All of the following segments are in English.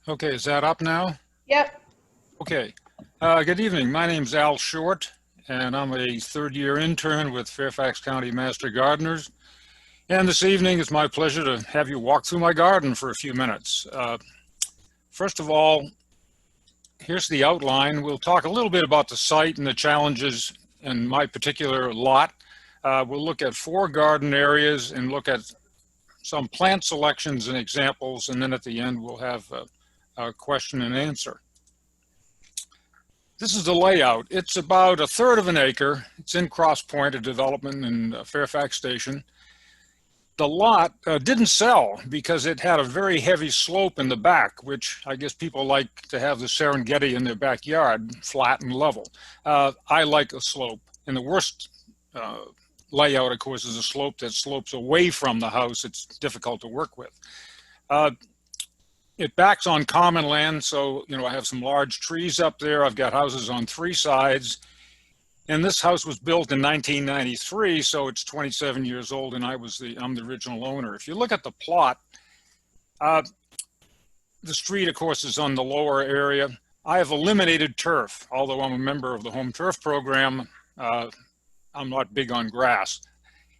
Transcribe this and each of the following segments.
Okay, is that up now? Yep. Okay. Good evening. My name's Al Short, and I'm a third-year intern with Fairfax County Master Gardeners. And this evening, it's my pleasure to have you walk through my garden for a few minutes. First of all, here's the outline. We'll talk a little bit about the site and the challenges in my particular lot. We'll look at 4 garden areas and look at some plant selections and examples, and then at the end we'll have a question and answer. This is the layout. It's about 1/3 of an acre. It's in Crosspointe, a development in Fairfax Station. The lot didn't sell because it had a very heavy slope in the back, which I guess people like to have the Serengeti in their backyard, flat and level. I like a slope. And the worst layout, of course, is a slope that slopes away from the house. It's difficult to work with. It backs on common land, so I have some large trees up there. I've got houses on 3 sides. And this house was built in 1993, so it's 27 years old, and I'm the original owner. If you look at the plot, the street, of course, is on the lower area. I have eliminated turf, although I'm a member of the home turf program. I'm not big on grass.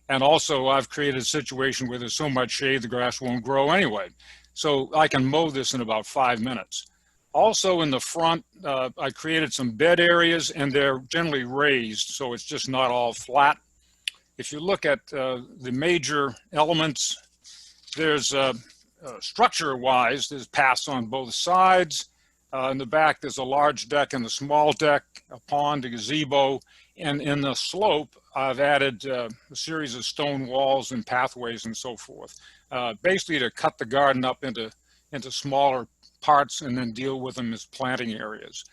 And also, I've created a situation where there's so much shade, the grass won't grow anyway. So I can mow this in about 5 minutes. Also in the front, I created some bed areas, and they're generally raised, so it's just not all flat. If you look at the major elements, there's structure-wise, there's paths on both sides. In the back, there's a large deck and a small deck, a pond, a gazebo, and in the slope, I've added a series of stone walls and pathways and so forth, basically to cut the garden up into smaller parts and then deal with them as planting areas.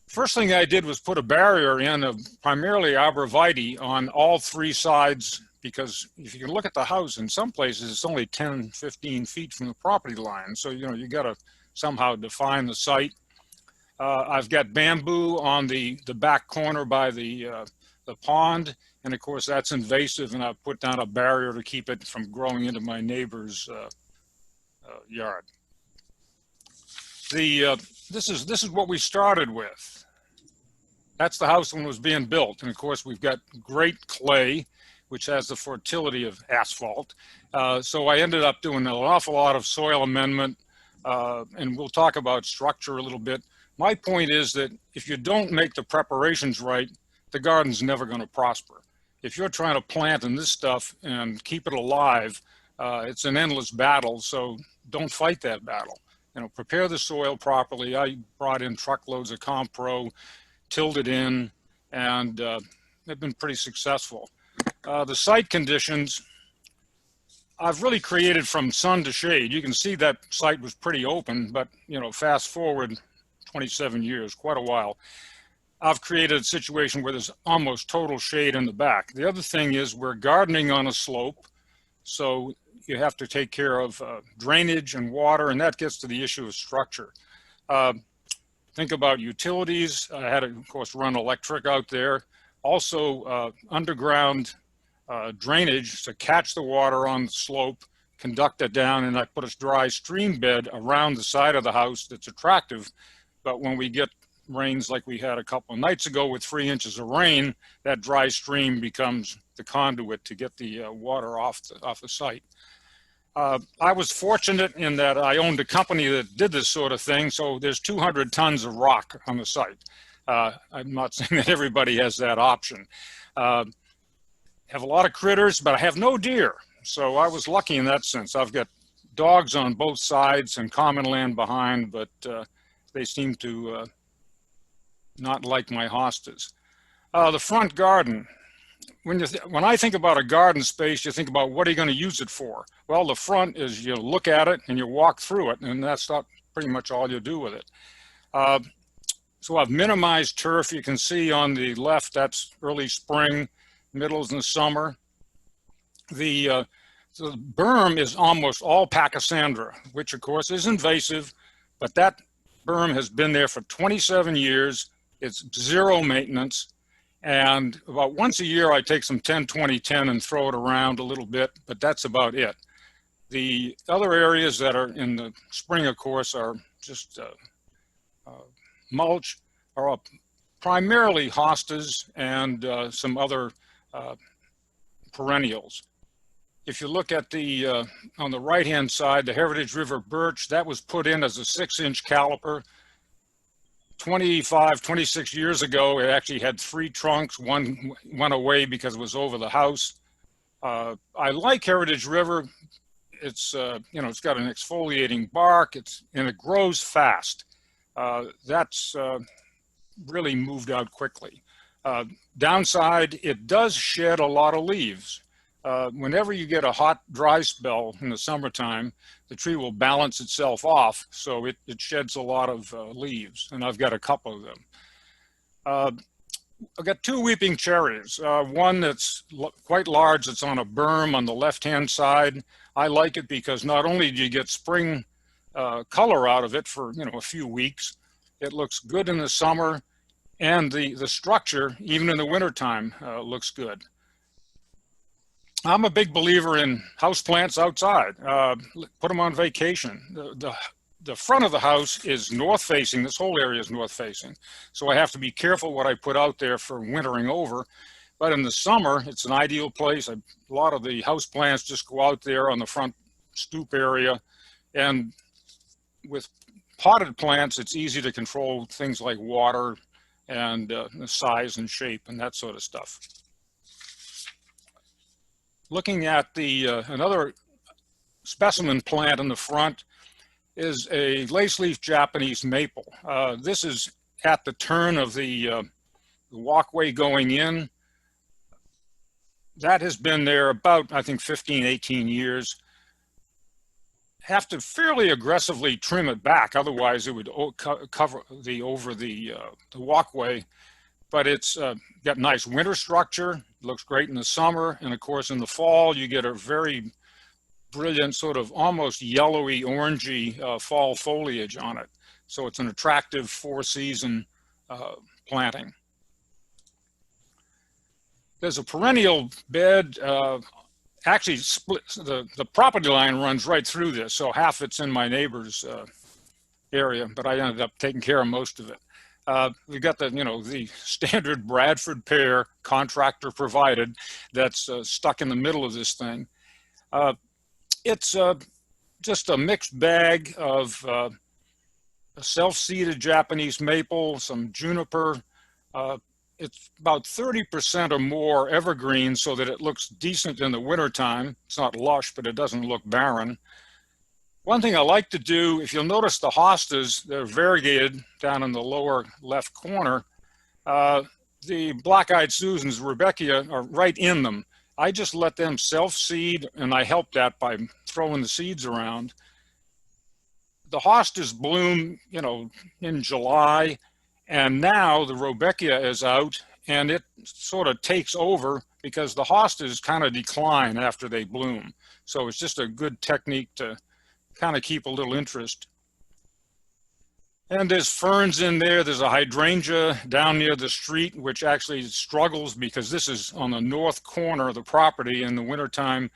First thing I did was put a barrier in of primarily arborvitae on all 3 sides, because if you can look at the house, in some places it's only 10, 15 feet from the property line. So, you got to somehow define the site. I've got bamboo on the back corner by the pond, and of course that's invasive, and I've put down a barrier to keep it from growing into my neighbor's yard. This is what we started with. That's the house when it was being built, and of course we've got great clay, which has the fertility of asphalt. So I ended up doing an awful lot of soil amendment, and we'll talk about structure a little bit. My point is that if you don't make the preparations right, the garden's never going to prosper. If you're trying to plant in this stuff and keep it alive, it's an endless battle, so don't fight that battle. Prepare the soil properly. I brought in truckloads of Compro, tilled it in, and they've been pretty successful. The site conditions, I've really created from sun to shade. You can see that site was pretty open, but fast forward 27 years, quite a while. I've created a situation where there's almost total shade in the back. The other thing is we're gardening on a slope, so you have to take care of drainage and water, and that gets to the issue of structure. Think about utilities. I had to, of course, run electric out there. Also, underground drainage to catch the water on the slope, conduct it down, and I put a dry stream bed around the side of the house that's attractive. But when we get rains like we had a couple of nights ago with 3 inches of rain, that dry stream becomes the conduit to get the water off the site. I was fortunate in that I owned a company that did this sort of thing, so there's 200 tons of rock on the site. I'm not saying that everybody has that option. Have a lot of critters, but I have no deer, so I was lucky in that sense. I've got dogs on both sides and common land behind, but they seem to not like my hostas. The front garden. When I think about a garden space, you think about what are you going to use it for? Well, the front is you look at it and you walk through it, and that's not pretty much all you do with it. So I've minimized turf. You can see on the left, that's early spring, middle's in the summer. The berm is almost all Pachysandra, which of course is invasive, but that berm has been there for 27 years. It's zero maintenance. And about once a year, I take some 10-20-10 and throw it around a little bit, but that's about it. The other areas that are in the spring, of course, are mulch are primarily hostas and some other perennials. If you look at the, on the right-hand side, the Heritage River birch, that was put in as a 6-inch caliper. 25, 26 years ago, it actually had 3 trunks. One went away because it was over the house. I like Heritage River. It's, you know, it's got an exfoliating bark, and it grows fast. That's really moved out quickly. Downside, it does shed a lot of leaves. Whenever you get a hot, dry spell in the summertime, the tree will balance itself off, so it sheds a lot of leaves, and I've got a couple of them. I've got 2 weeping cherries. One that's quite large, that's on a berm on the left-hand side. I like it because not only do you get spring color out of it for, you know, a few weeks, it looks good in the summer, and the structure, even in the wintertime, looks good. I'm a big believer in houseplants outside. Put them on vacation. The front of the house is north facing. This whole area is north facing. So I have to be careful what I put out there for wintering over. But in the summer, it's an ideal place. A lot of the houseplants just go out there on the front stoop area. And with potted plants, it's easy to control things like water and the size and shape and that sort of stuff. Looking at the another specimen plant in the front is a lace-leaf Japanese maple. This is at the turn of the walkway going in. That has been there about, I think, 15, 18 years. Have to fairly aggressively trim it back, otherwise it would cover over the walkway. But it's got nice winter structure, looks great in the summer, and of course in the fall you get a very brilliant sort of almost yellowy orangey fall foliage on it. So it's an attractive 4-season planting. There's a perennial bed, actually split, the property line runs right through this, so half it's in my neighbor's area, but I ended up taking care of most of it. We've got the, you know, the standard Bradford pear, contractor provided, that's stuck in the middle of this thing. It's just a mixed bag of a self-seeded Japanese maple, some juniper. It's about 30% or more evergreen so that it looks decent in the wintertime. It's not lush, but it doesn't look barren. One thing I like to do, if you'll notice the hostas, they're variegated down in the lower left corner. The black-eyed Susans, Rebecca, are right in them. I just let them self-seed, and I help that by throwing the seeds around. The hostas bloom, you know, in July, and now the Rebecca is out, and it sort of takes over because the hostas kind of decline after they bloom. So it's just a good technique to kind of keep a little interest. And there's ferns in there. There's a hydrangea down near the street, which actually struggles because this is on the north corner of the property. In the wintertime,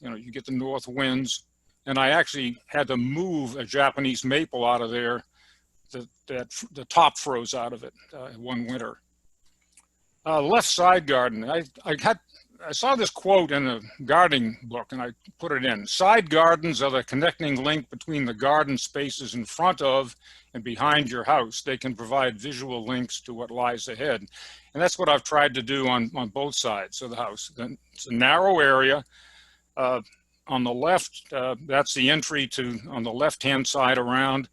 you know, you get the north winds. And I actually had to move a Japanese maple out of there. The top froze out of it one winter. Left side garden. I saw this quote in a gardening book and I put it in. Side gardens are the connecting link between the garden spaces in front of and behind your house. They can provide visual links to what lies ahead. And that's what I've tried to do on both sides of the house. It's a narrow area. On the left, that's the entry to, on the left-hand side around.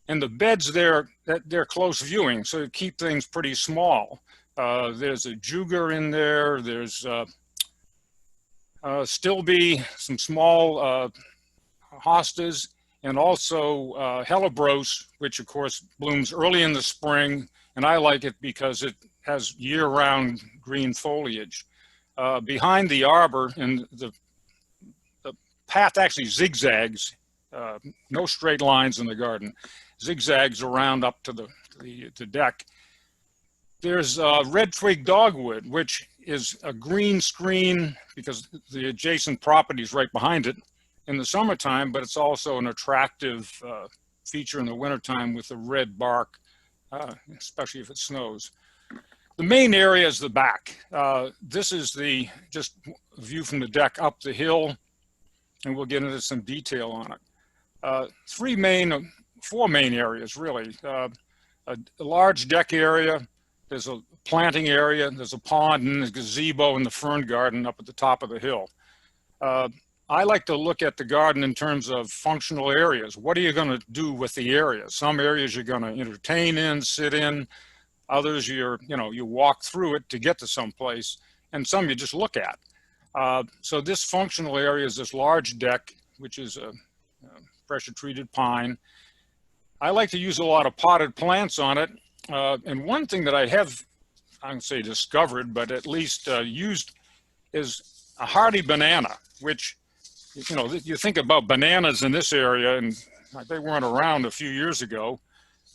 And the beds there, they're close viewing, so keep things pretty small. There's a juger in there. There's stilby, some small hostas, and also hellebros, which of course blooms early in the spring. And I like it because it has year-round green foliage. Behind the arbor, and the path actually zigzags, no straight lines in the garden, zigzags around up to the deck. There's red twig dogwood, which is a green screen because the adjacent property is right behind it in the summertime, but it's also an attractive feature in the wintertime with the red bark, especially if it snows. The main area is the back. This is the just view from the deck up the hill, and we'll get into some detail on it. Four main areas really. A large deck area, there's a planting area, there's a pond, and a gazebo in the Fern Garden up at the top of the hill. I like to look at the garden in terms of functional areas. What are you going to do with the area? Some areas you're going to entertain in, sit in. Others you walk through it to get to some place, and some you just look at. So this functional area is this large deck, which is a pressure treated pine. I like to use a lot of potted plants on it. And one thing that I won't say discovered, but at least used, is a hardy banana, which, you think about bananas in this area, and they weren't around a few years ago,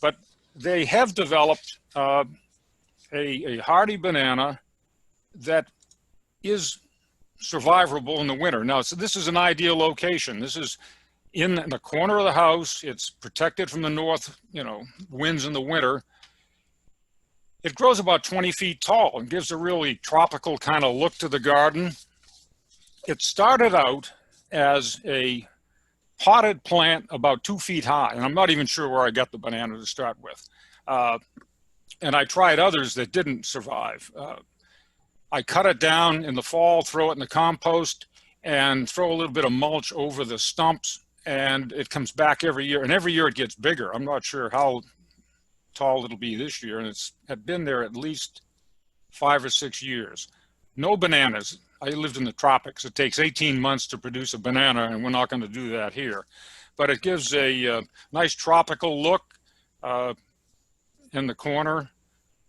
but they have developed a hardy banana that is survivable in the winter. Now, so this is an ideal location. This is in the corner of the house. It's protected from the north, winds in the winter. It grows about 20 feet tall and gives a really tropical kind of look to the garden. It started out as a potted plant about 2 feet high, and I'm not even sure where I got the banana to start with. And I tried others that didn't survive. I cut it down in the fall, throw it in the compost, and throw a little bit of mulch over the stumps, and it comes back every year. And every year it gets bigger. I'm not sure how tall it'll be this year, and it's had been there at least 5 or 6 years. No bananas. I lived in the tropics. It takes 18 months to produce a banana, and we're not going to do that here. But it gives a nice tropical look in the corner,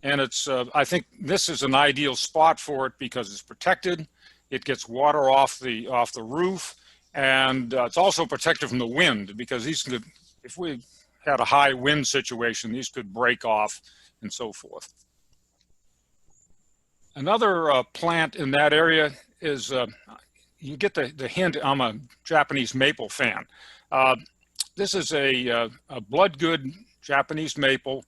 and it's I think this is an ideal spot for it because it's protected. It gets water off the roof, and it's also protected from the wind, because these could, if we had a high wind situation, these could break off and so forth. Another plant in that area is, you get the hint, I'm a Japanese maple fan. This is a Bloodgoou Japanese maple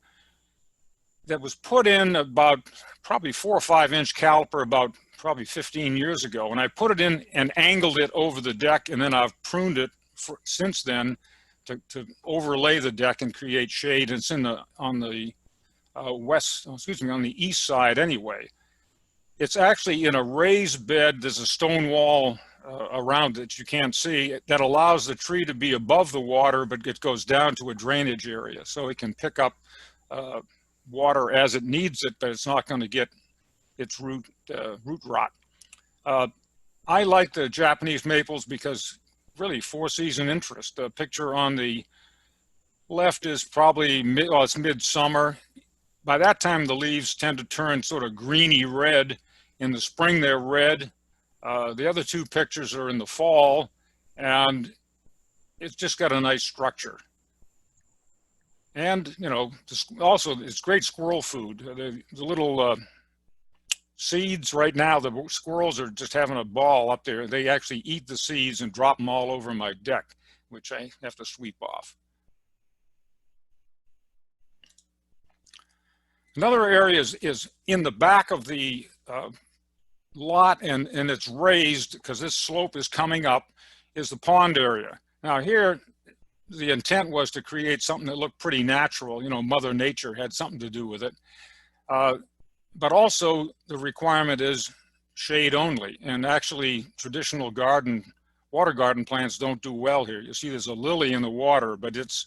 that was put in about probably 4 or 5 inch caliper about probably 15 years ago. And I put it in and angled it over the deck, and then I've pruned it since then to overlay the deck and create shade. It's on the on the east side anyway. It's actually in a raised bed. There's a stone wall around it you can't see that allows the tree to be above the water, but it goes down to a drainage area, so it can pick up water as it needs it, but it's not going to get its root rot. I like the Japanese maples because really 4-season interest. The picture on the left is probably it's midsummer. By that time, the leaves tend to turn sort of greeny red. In the spring, they're red. The other 2 pictures are in the fall, and it's just got a nice structure. And, also it's great squirrel food. The little seeds right now, the squirrels are just having a ball up there. They actually eat the seeds and drop them all over my deck, which I have to sweep off. Another area is in the back of the lot, and it's raised because this slope is coming up, is the pond area. Now here, the intent was to create something that looked pretty natural. Mother Nature had something to do with it. But also the requirement is shade only. And actually traditional water garden plants don't do well here. You see there's a lily in the water, but it's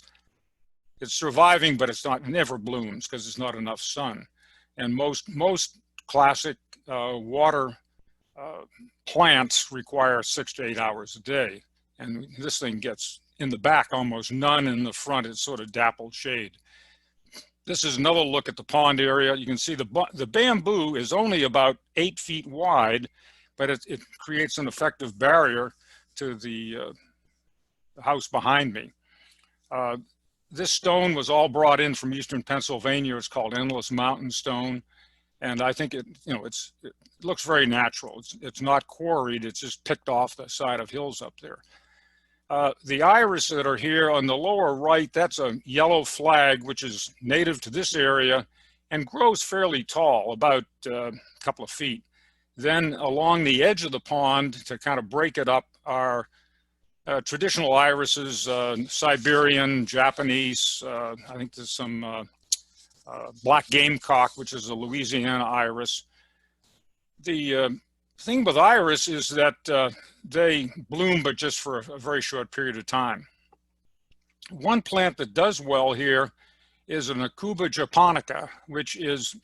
surviving, but it never blooms because there's not enough sun. And most classic water plants require 6 to 8 hours a day. And this thing gets in the back almost none, in the front it's sort of dappled shade. This is another look at the pond area. You can see the bamboo is only about 8 feet wide, but it creates an effective barrier to the house behind me. This stone was all brought in from eastern Pennsylvania. It's called Endless Mountain Stone. And I think it looks very natural. It's not quarried, it's just picked off the side of hills up there. The iris that are here on the lower right, that's a yellow flag, which is native to this area and grows fairly tall, about a couple of feet. Then along the edge of the pond, to kind of break it up, are traditional irises, Siberian, Japanese, I think there's some black gamecock, which is a Louisiana iris. The thing with iris is that they bloom, but just for a very short period of time. One plant that does well here is an Acuba japonica, which is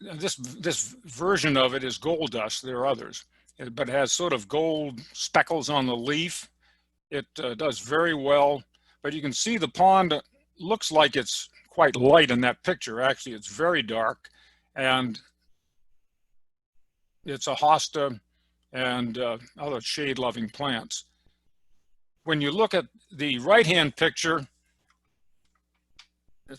this version of it is gold dust. There are others, but it has sort of gold speckles on the leaf. It does very well, but you can see the pond looks like it's quite light in that picture. Actually, it's very dark, and it's a hosta and other shade-loving plants. When you look at the right-hand picture,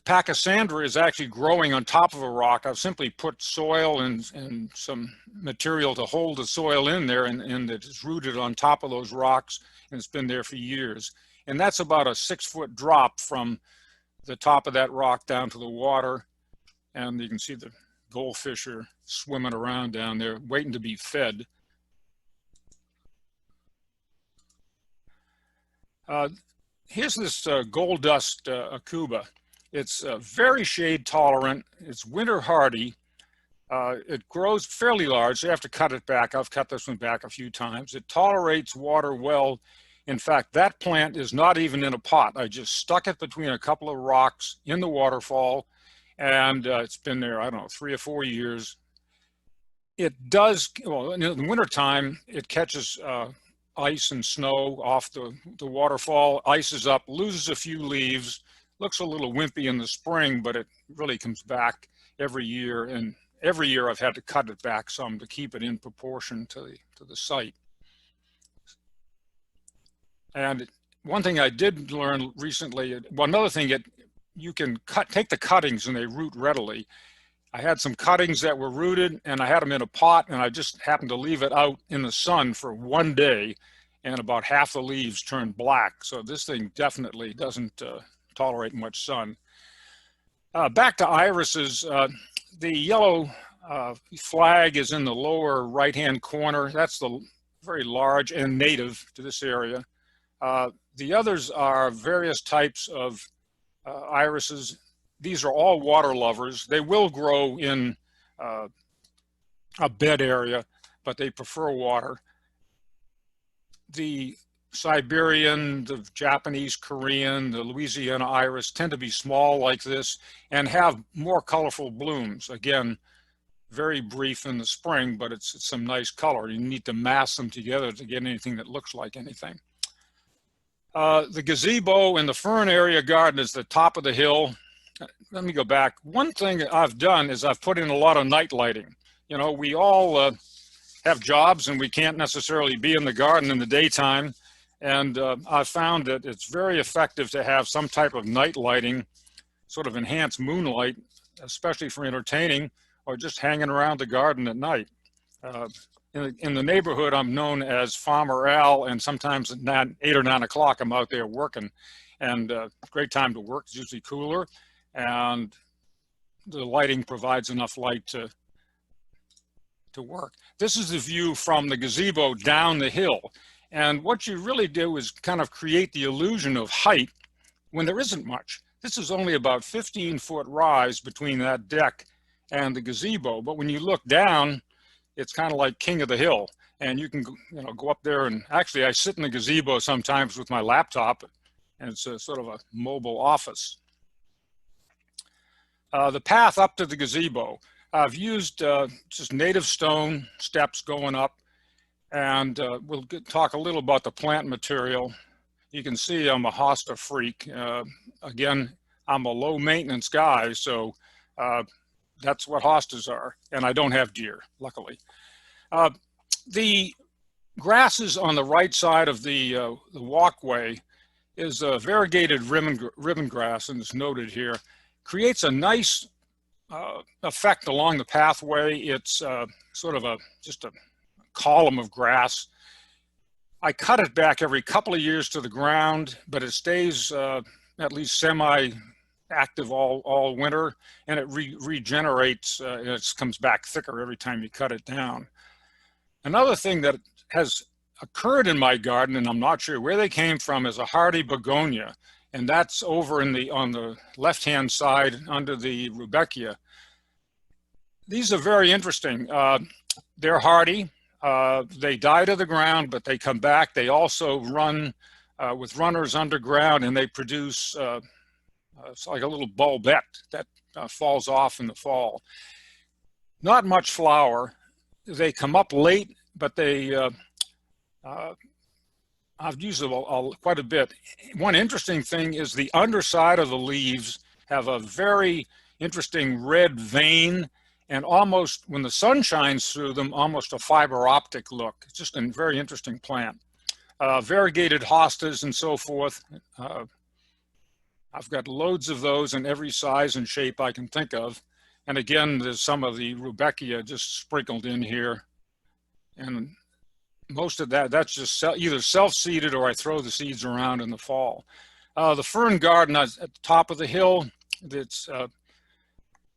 Pachysandra is actually growing on top of a rock. I've simply put soil and some material to hold the soil in there, and it's rooted on top of those rocks, and it's been there for years. And that's about a 6-foot drop from the top of that rock down to the water. And you can see the goldfish are swimming around down there, waiting to be fed. Here's this gold dust Acuba. It's very shade tolerant. It's winter hardy. It grows fairly large, so you have to cut it back. I've cut this one back a few times. It tolerates water well. In fact, that plant is not even in a pot. I just stuck it between a couple of rocks in the waterfall, and it's been there, I don't know, 3 or 4 years. It does, well, in the wintertime, it catches ice and snow off the waterfall, ices up, loses a few leaves, looks a little wimpy in the spring, but it really comes back every year. And every year I've had to cut it back some to keep it in proportion to the site. And one thing I did learn recently, well, another thing, you can take the cuttings and they root readily. I had some cuttings that were rooted and I had them in a pot, and I just happened to leave it out in the sun for 1 day, and about half the leaves turned black. So this thing definitely doesn't tolerate much sun. Back to irises, the yellow flag is in the lower right-hand corner. That's the very large and native to this area. The others are various types of irises. These are all water lovers. They will grow in a bed area, but they prefer water. The Siberian, the Japanese, Korean, the Louisiana iris tend to be small like this and have more colorful blooms. Again, very brief in the spring, but it's some nice color. You need to mass them together to get anything that looks like anything. The gazebo in the fern area garden is the top of the hill. Let me go back. One thing I've done is I've put in a lot of night lighting. You know, we all have jobs and we can't necessarily be in the garden in the daytime. And I've found that it's very effective to have some type of night lighting, sort of enhanced moonlight, especially for entertaining or just hanging around the garden at night. In the neighborhood, I'm known as Farmer Al, and sometimes at 8 or 9 o'clock, I'm out there working. And great time to work. It's usually cooler, and the lighting provides enough light to work. This is the view from the gazebo down the hill. And what you really do is kind of create the illusion of height when there isn't much. This is only about 15-foot rise between that deck and the gazebo. But when you look down, it's kind of like king of the hill. And you can go up there, and actually I sit in the gazebo sometimes with my laptop, and it's a sort of a mobile office. The path up to the gazebo, I've used just native stone steps going up. And we'll talk a little about the plant material. You can see I'm a Hosta freak. Again, I'm a low maintenance guy, so that's what hostas are. And I don't have deer, luckily. The grasses on the right side of the walkway is a variegated ribbon grass, and it's noted here. Creates a nice effect along the pathway. It's sort of just a column of grass. I cut it back every couple of years to the ground, but it stays at least semi-active all winter, and it regenerates. It comes back thicker every time you cut it down. Another thing that has occurred in my garden, and I'm not sure where they came from, is a hardy begonia, and that's over on the left-hand side under the rudbeckia. These are very interesting. They're hardy. They die to the ground, but they come back. They also run with runners underground, and they produce it's like a little bulbette that falls off in the fall. Not much flower. They come up late, but they I've used them quite a bit. One interesting thing is the underside of the leaves have a very interesting red vein, and almost, when the sun shines through them, almost a fiber optic look. It's just a very interesting plant. Variegated hostas and so forth. I've got loads of those in every size and shape I can think of. And again, there's some of the rudbeckia just sprinkled in here. And most of that's just either self-seeded or I throw the seeds around in the fall. The Fern Garden at the top of the hill, it's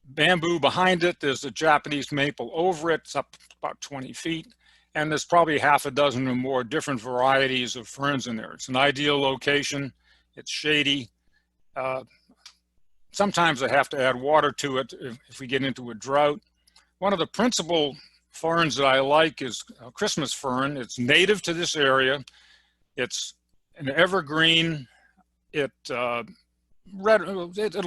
bamboo behind it. There's a Japanese maple over it. It's up about 20 feet. And there's probably half a dozen or more different varieties of ferns in there. It's an ideal location. It's shady. Sometimes I have to add water to it if we get into a drought. One of the principal ferns that I like is a Christmas fern. It's native to this area. It's an evergreen. It'll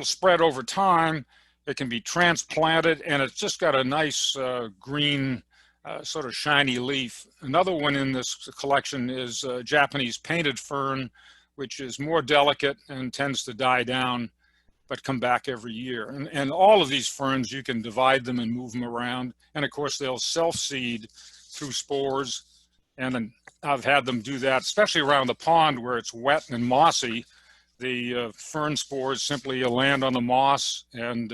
spread over time. It can be transplanted, and it's just got a nice green, sort of shiny leaf. Another one in this collection is Japanese painted fern, which is more delicate and tends to die down, but come back every year. And all of these ferns, you can divide them and move them around. And of course, they'll self-seed through spores. And I've had them do that, especially around the pond where it's wet and mossy. The fern spores simply land on the moss, and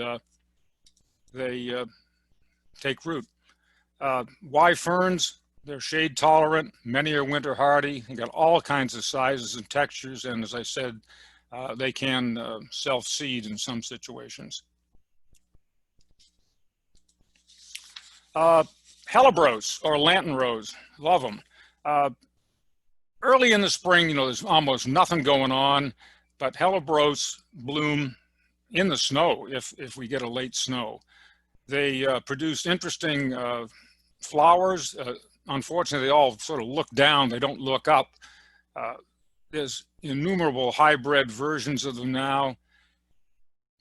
they take root. Why ferns? They're shade tolerant. Many are winter hardy. They got all kinds of sizes and textures. And as I said, they can self-seed in some situations. Hellebores or lantern rose, love them. Early in the spring, you know, there's almost nothing going on, but hellebores bloom in the snow if we get a late snow. They produce interesting flowers. Unfortunately, they all sort of look down. They don't look up. There's innumerable hybrid versions of them now,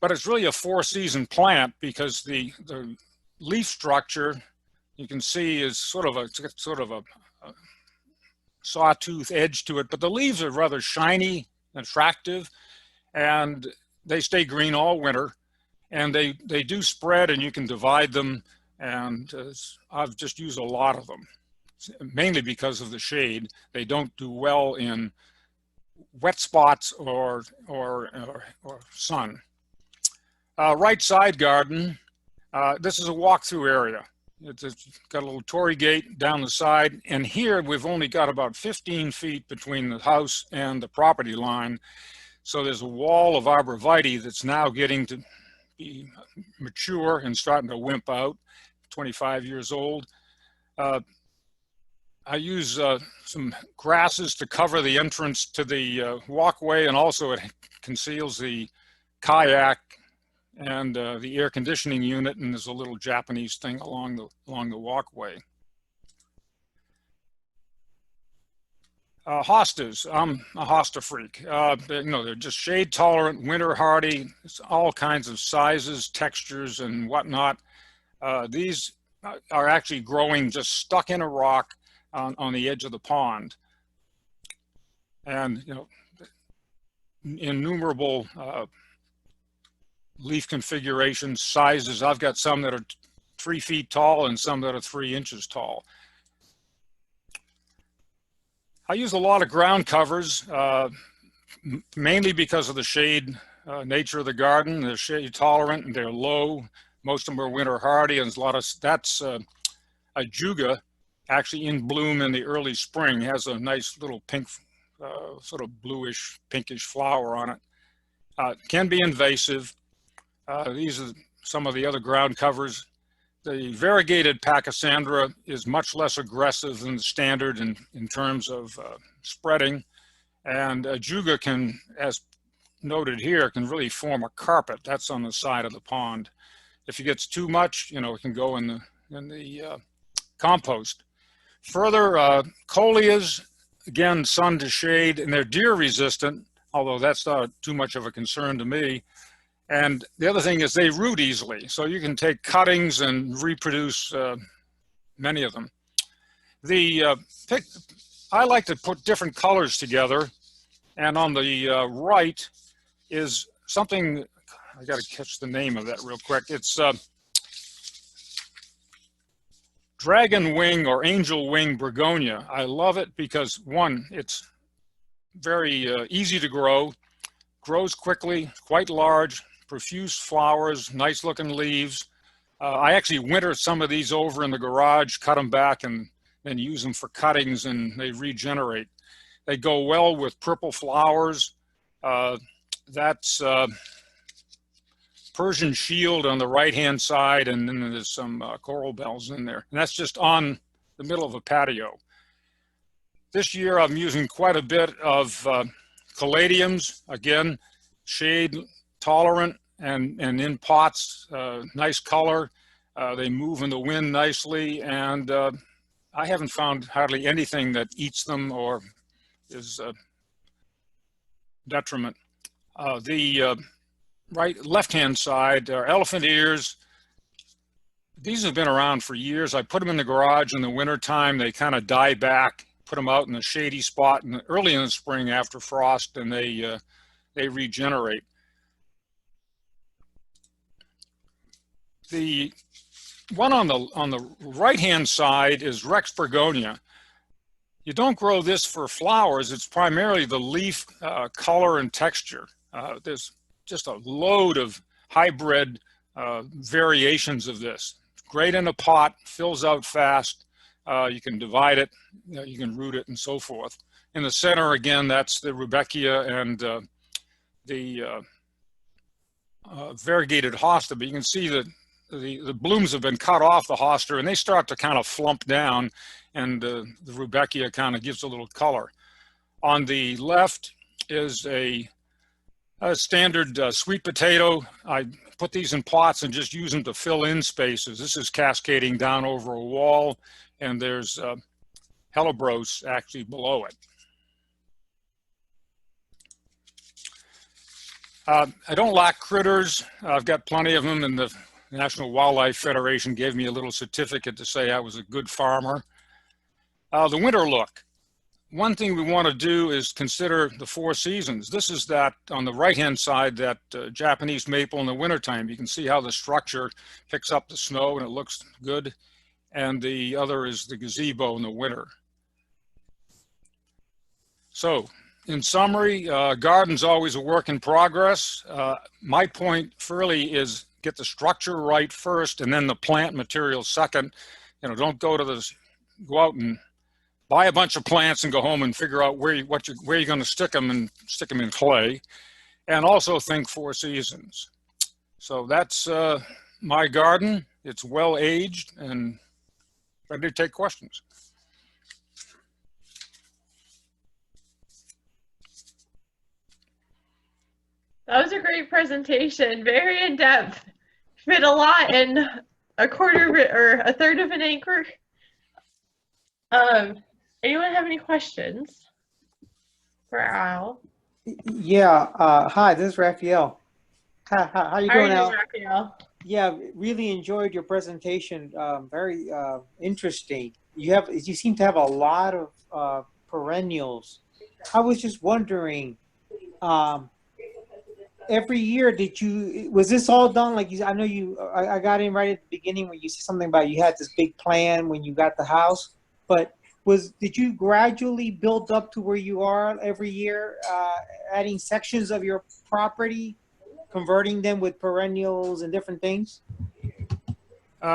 but it's really a four-season plant because the leaf structure you can see is sort of a sawtooth edge to it, but the leaves are rather shiny and attractive, and they stay green all winter, and they do spread, and you can divide them, and I've just used a lot of them, mainly because of the shade. They don't do well in wet spots or sun. Right side garden, this is a walk-through area. It's got a little torii gate down the side, and here we've only got about 15 feet between the house and the property line. So there's a wall of arborvitae that's now getting to be mature and starting to wimp out, 25 years old. I use some grasses to cover the entrance to the walkway, and also it conceals the kayak and the air conditioning unit, and there's a little Japanese thing along the walkway. Hostas, I'm a hosta freak. You know, they're just shade tolerant, winter hardy. It's all kinds of sizes, textures, and whatnot. These are actually growing just stuck in a rock on the edge of the pond, and you know, innumerable leaf configurations, sizes. I've got some that are 3 feet tall and some that are 3 inches tall. I use a lot of ground covers, mainly because of the shade nature of the garden. They're shade tolerant and they're low. Most of them are winter hardy, and there's a lot of, that's a juga, actually in bloom in the early spring. It has a nice little pink, sort of bluish, pinkish flower on it. Can be invasive. These are some of the other ground covers. The variegated Pachysandra is much less aggressive than the standard in terms of spreading. And Juga can, as noted here, can really form a carpet. That's on the side of the pond. If it gets too much, you know, it can go in the compost. Further, coleus, again, sun to shade, and they're deer resistant, although that's not too much of a concern to me. And the other thing is they root easily. So you can take cuttings and reproduce many of them. I like to put different colors together. And on the right is something, I got to catch the name of that real quick. It's dragon wing or angel wing begonia. I love it because, one, it's very easy to grow, grows quickly, quite large, profuse flowers, nice looking leaves. I actually winter some of these over in the garage, cut them back, and then use them for cuttings, and they regenerate. They go well with purple flowers. That's Persian shield on the right-hand side, and then there's some coral bells in there. And that's just on the middle of a patio. This year I'm using quite a bit of caladiums, again, shade tolerant and in pots, nice color. They move in the wind nicely, and I haven't found hardly anything that eats them or is a detriment. The left-hand side are elephant ears. These have been around for years. I put them in the garage in the wintertime. They kind of die back, put them out in a shady spot early in the spring after frost, and they regenerate. The one on the right-hand side is Rex begonia. You don't grow this for flowers. It's primarily the leaf color and texture. There's just a load of hybrid variations of this. Great in a pot, fills out fast. You can divide it, you can root it, and so forth. In the center, again, that's the Rudbeckia and the variegated Hosta, but you can see that the blooms have been cut off the Hosta, and they start to kind of flump down, and the Rudbeckia kind of gives a little color. On the left is a standard sweet potato. I put these in pots and just use them to fill in spaces. This is cascading down over a wall, and there's hellebores actually below it. I don't lack critters. I've got plenty of them, and the National Wildlife Federation gave me a little certificate to say I was a good farmer. The winter look. One thing we want to do is consider the 4 seasons. This is that on the right-hand side, that Japanese maple in the wintertime. You can see how the structure picks up the snow and it looks good. And the other is the gazebo in the winter. So in summary, garden's always a work in progress. My point fairly is get the structure right first and then the plant material second. You know, don't go out and buy a bunch of plants and go home and figure out where you're going to stick them and stick them in clay. And also think 4 seasons. So that's my garden. It's well aged and ready to take questions. That was a great presentation, very in depth. Fit a lot in a third of an acre. Anyone have any questions for Al? Yeah. Hi, this is Raphael. How you doing, Al? Raphael? Yeah, really enjoyed your presentation. Very interesting. You seem to have a lot of perennials. I was just wondering. Every year, was this all done? Like I know I got in right at the beginning when you said something about you had this big plan when you got the house, but did you gradually build up to where you are every year, adding sections of your property, converting them with perennials and different things?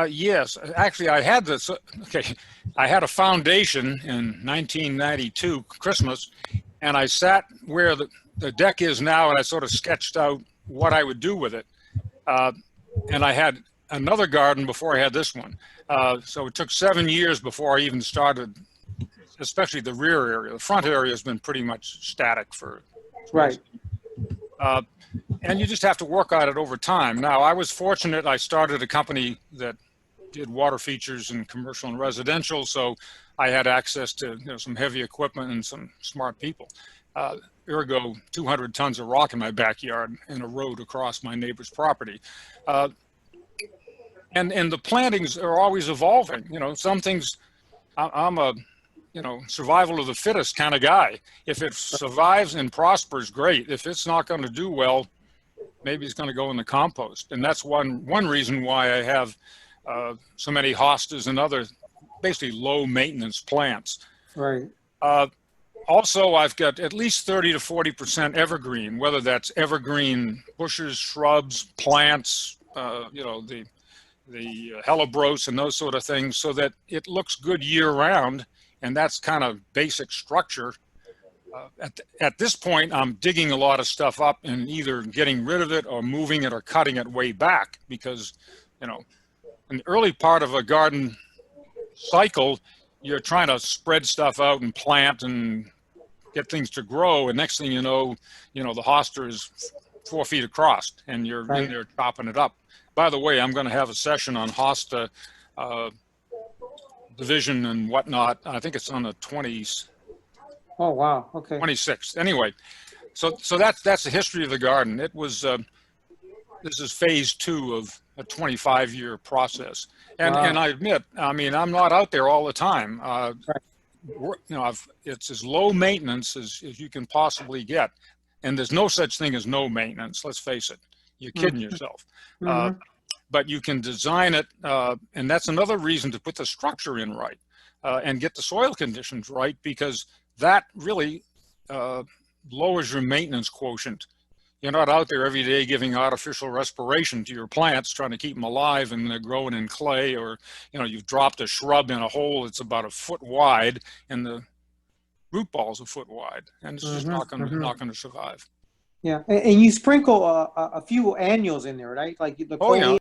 Yes, actually I had this, okay, I had a foundation in 1992, Christmas, and I sat where the deck is now, and I sort of sketched out what I would do with it. And I had another garden before I had this one. So it took 7 years before I even started, especially the rear area. The front area has been pretty much static for. Right. And you just have to work on it over time. Now, I was fortunate. I started a company that did water features in commercial and residential, so I had access to some heavy equipment and some smart people. Ergo, 200 tons of rock in my backyard and a road across my neighbor's property. And the plantings are always evolving. Some things, I'm a survival of the fittest kind of guy. If it survives and prospers, great. If it's not going to do well, maybe it's going to go in the compost. And that's one reason why I have so many hostas and other basically low maintenance plants. Right. Also, I've got at least 30 to 40% evergreen, whether that's evergreen bushes, shrubs, plants, the hellebrose and those sort of things, so that it looks good year round. And that's kind of basic structure. At this point, I'm digging a lot of stuff up and either getting rid of it or moving it or cutting it way back, because, in the early part of a garden cycle, you're trying to spread stuff out and plant and get things to grow. And next thing you know, the hosta is 4 feet across and you're Right. in there chopping it up. By the way, I'm going to have a session on hosta division and whatnot. I think it's on the 20s. Oh, wow. Okay. 26th. Anyway, so that's the history of the garden. It was this is phase 2 of a 25-year process, and Wow. I admit, I'm not out there all the time. It's as low maintenance as you can possibly get, and there's no such thing as no maintenance. Let's face it, you're kidding yourself. Mhm. But you can design it, and that's another reason to put the structure in right and get the soil conditions right, because that really lowers your maintenance quotient. You're not out there every day giving artificial respiration to your plants, trying to keep them alive, and they're growing in clay, or you've dropped a shrub in a hole that's about a foot wide, and the root ball's a foot wide, and it's just not going to survive. Yeah, and you sprinkle a few annuals in there, right? Like the Oh yeah.